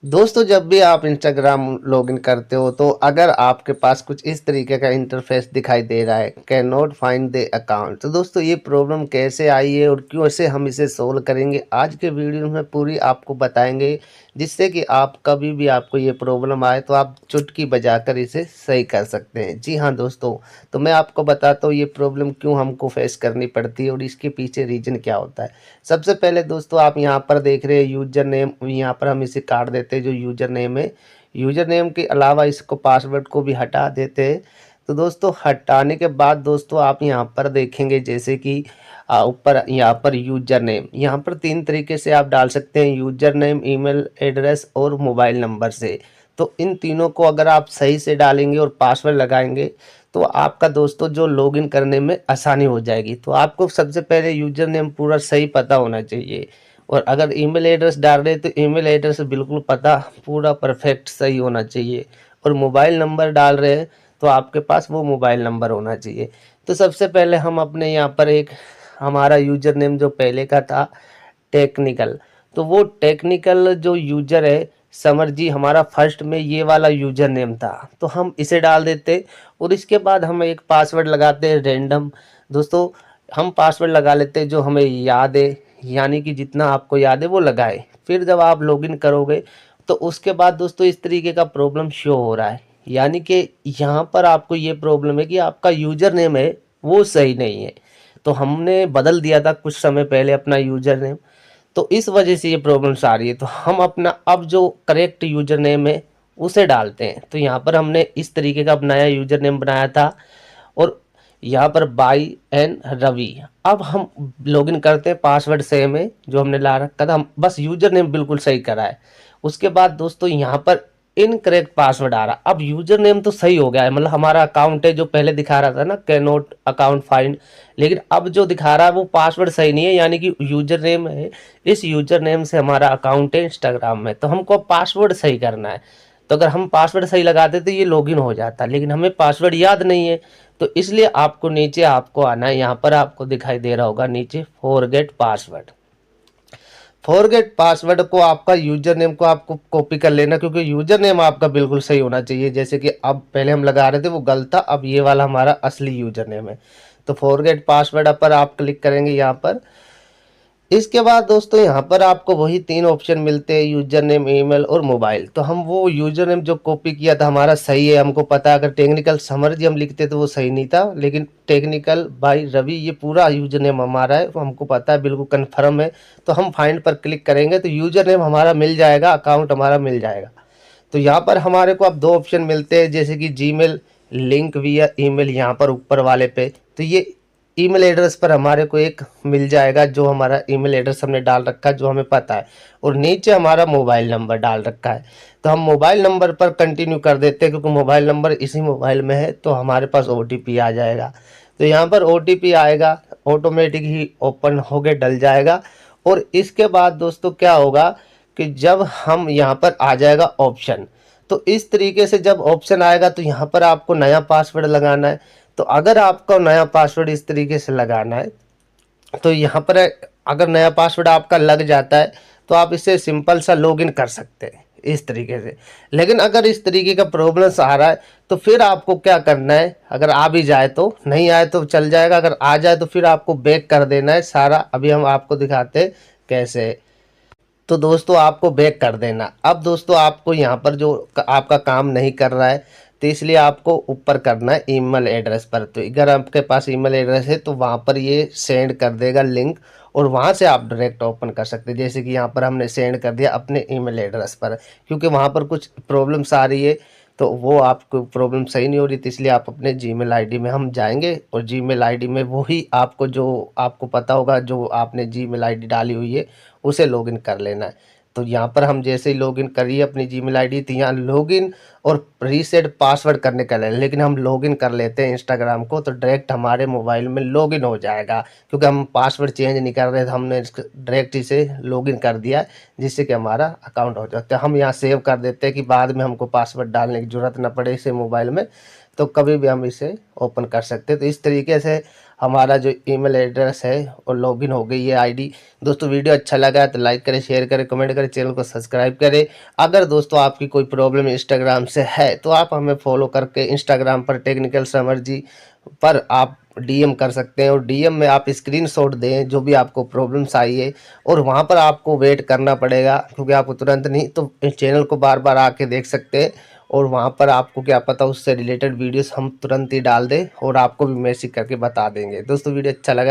दोस्तों जब भी आप इंस्टाग्राम लॉगिन करते हो तो अगर आपके पास कुछ इस तरीके का इंटरफेस दिखाई दे रहा है, can not find the account, तो दोस्तों ये प्रॉब्लम कैसे आई है और क्यों से हम इसे सोल्व करेंगे आज के वीडियो में पूरी आपको बताएंगे, जिससे कि आप कभी भी आपको ये प्रॉब्लम आए तो आप चुटकी बजाकर इसे सही कर सकते हैं। जी हाँ दोस्तों, तो मैं आपको बताता हूँ ये प्रॉब्लम क्यों हमको फेस करनी पड़ती है और इसके पीछे रीजन क्या होता है। सबसे पहले दोस्तों आप यहाँ पर देख रहे हैं यूजर नेम, यहाँ पर हम इसे काट देते हैं जो यूजर नेम है। यूजर नेम के अलावा इसको पासवर्ड को भी हटा देते हैं। तो दोस्तों हटाने के बाद दोस्तों आप यहाँ पर देखेंगे जैसे कि ऊपर यहाँ पर यूजर नेम, यहाँ पर 3 तरीके से आप डाल सकते हैं, यूजर नेम, ईमेल एड्रेस और मोबाइल नंबर से। तो इन तीनों को अगर आप सही से डालेंगे और पासवर्ड लगाएंगे तो आपका दोस्तों जो लॉगिन करने में आसानी हो जाएगी। तो आपको सबसे पहले यूजर नेम पूरा सही पता होना चाहिए, और अगर ईमेल एड्रेस डाल रहे हैं तो ईमेल एड्रेस बिल्कुल पता पूरा परफेक्ट सही होना चाहिए, और मोबाइल नंबर डाल रहे हैं तो आपके पास वो मोबाइल नंबर होना चाहिए। तो सबसे पहले हम अपने यहाँ पर एक हमारा यूजर नेम जो पहले का था टेक्निकल, तो वो टेक्निकल जो यूजर है समर जी, हमारा फर्स्ट में ये वाला यूजर नेम था तो हम इसे डाल देते, और इसके बाद हम एक पासवर्ड लगाते हैं रैंडम। दोस्तों हम पासवर्ड लगा लेते हैं जो हमें याद है, यानी कि जितना आपको याद है वो लगाए। फिर जब आप लॉगिन करोगे तो उसके बाद दोस्तों इस तरीके का प्रॉब्लम शो हो रहा है, यानी कि यहाँ पर आपको ये प्रॉब्लम है कि आपका यूजर नेम है वो सही नहीं है। तो हमने बदल दिया था कुछ समय पहले अपना यूजर नेम, तो इस वजह से ये प्रॉब्लम्स आ रही है। तो हम अपना अब जो करेक्ट यूजर नेम है उसे डालते हैं। तो यहाँ पर हमने इस तरीके का नया यूजर नेम बनाया था, और यहाँ पर बाई एन रवि। अब हम लॉगिन करते हैं, पासवर्ड सेम है जो हमने ला रखा था, हम बस यूजर नेम बिल्कुल सही करा है। उसके बाद दोस्तों यहाँ पर इनकरेक्ट पासवर्ड आ रहा। अब यूजर नेम तो सही हो गया है, मतलब हमारा अकाउंट है जो पहले दिखा रहा था ना कैन नॉट अकाउंट फाइंड, लेकिन अब जो दिखा रहा है वो पासवर्ड सही नहीं है, यानी कि यूजर नेम है, इस यूजर नेम से हमारा अकाउंट है इंस्टाग्राम में, तो हमको पासवर्ड सही करना है। तो अगर हम पासवर्ड सही लगाते तो ये लॉगिन हो जाता, लेकिन हमें पासवर्ड याद नहीं है। तो इसलिए आपको नीचे आपको आना है, यहाँ पर आपको दिखाई दे रहा होगा नीचे फॉरगेट पासवर्ड। फॉरगेट पासवर्ड को आपका यूजर नेम को आपको कॉपी कर लेना, क्योंकि यूजर नेम आपका बिल्कुल सही होना चाहिए। जैसे कि अब पहले हम लगा रहे थे वो गलत था, अब ये वाला हमारा असली यूजर नेम है। तो फॉरगेट पासवर्ड पर आप क्लिक करेंगे यहाँ पर। इसके बाद दोस्तों यहाँ पर आपको वही 3 ऑप्शन मिलते हैं, यूजर नेम, ईमेल और मोबाइल। तो हम वो यूजर नेम जो कॉपी किया था हमारा सही है, हमको पता है। अगर टेक्निकल समर जी हम लिखते तो वो सही नहीं था, लेकिन टेक्निकल बाय रवि ये पूरा यूजर नेम हमारा है, वो हमको पता है, बिल्कुल कन्फर्म है। तो हम फाइंड पर क्लिक करेंगे तो यूजर नेम हमारा मिल जाएगा, अकाउंट हमारा मिल जाएगा। तो यहाँ पर हमारे को अब 2 ऑप्शन मिलते हैं, जैसे कि जीमेल लिंक विया ईमेल, यहाँ पर ऊपर वाले पे। तो ये ईमेल एड्रेस पर हमारे को एक मिल जाएगा, जो हमारा ईमेल एड्रेस हमने डाल रखा है जो हमें पता है, और नीचे हमारा मोबाइल नंबर डाल रखा है। तो हम मोबाइल नंबर पर कंटिन्यू कर देते हैं, क्योंकि मोबाइल नंबर इसी मोबाइल में है, तो हमारे पास ओटीपी आ जाएगा। तो यहाँ पर ओटीपी आएगा, ऑटोमेटिक ही ओपन होके डल जाएगा। और इसके बाद दोस्तों क्या होगा कि जब हम यहाँ पर आ जाएगा ऑप्शन, तो इस तरीके से जब ऑप्शन आएगा तो यहाँ पर आपको नया पासवर्ड लगाना है। तो अगर आपको नया पासवर्ड इस तरीके से लगाना है तो यहाँ पर अगर नया पासवर्ड आपका लग जाता है तो आप इससे सिंपल सा लॉगिन कर सकते हैं इस तरीके से। लेकिन अगर इस तरीके का प्रॉब्लम्स आ रहा है तो फिर आपको क्या करना है, अगर आ भी जाए तो, नहीं आए तो चल जाएगा, अगर आ जाए तो फिर आपको बैक कर देना है सारा। अभी हम आपको दिखाते हैं कैसे। तो दोस्तों आपको बैक कर देना। अब दोस्तों आपको यहाँ पर जो आपका काम नहीं कर रहा है, तो इसलिए आपको ऊपर करना है ईमेल एड्रेस पर। तो अगर आपके पास ईमेल एड्रेस है तो वहाँ पर ये सेंड कर देगा लिंक, और वहाँ से आप डायरेक्ट ओपन कर सकते हैं। जैसे कि यहाँ पर हमने सेंड कर दिया अपने ईमेल एड्रेस पर, क्योंकि वहाँ पर कुछ प्रॉब्लम्स आ रही है, तो वो आपको प्रॉब्लम सही नहीं हो रही, तो इसलिए आप अपने जीमेल आईडी में हम जाएंगे, और जीमेल आईडी में वही आपको जो आपको पता होगा जो आपने जीमेल आईडी डाली हुई है उसे लॉगिन कर लेना है। तो यहाँ पर हम जैसे ही लॉगिन करिए अपनी जीमेल आईडी, तो यहाँ लॉगिन और रीसेट पासवर्ड करने का है, लेकिन हम लॉगिन कर लेते हैं इंस्टाग्राम को तो डायरेक्ट हमारे मोबाइल में लॉगिन हो जाएगा, क्योंकि हम पासवर्ड चेंज नहीं कर रहे थे, हमने डायरेक्ट इसे लॉगिन कर दिया, जिससे कि हमारा अकाउंट हो जाता है। हम यहाँ सेव कर देते हैं कि बाद में हमको पासवर्ड डालने की ज़रूरत ना पड़े इसे मोबाइल में। तो कभी भी हम इसे ओपन कर सकते हैं। तो इस तरीके से हमारा जो ईमेल एड्रेस है और लॉगिन हो गई है आईडी। दोस्तों वीडियो अच्छा लगा तो लाइक करें, शेयर करें, कमेंट करें, चैनल को सब्सक्राइब करें। अगर दोस्तों आपकी कोई प्रॉब्लम इंस्टाग्राम से है तो आप हमें फॉलो करके इंस्टाग्राम पर टेक्निकल समर जी पर आप डीएम कर सकते हैं, और डीएम में आप स्क्रीनशॉट दें जो भी आपको प्रॉब्लम्स आई है, और वहां पर आपको वेट करना पड़ेगा क्योंकि आपको तुरंत नहीं, तो इस चैनल को बार बार आके देख सकते हैं, और वहां पर आपको क्या पता उससे रिलेटेड वीडियोस हम तुरंत ही डाल दें और आपको भी मैसेज करके बता देंगे। दोस्तों वीडियो अच्छा लगा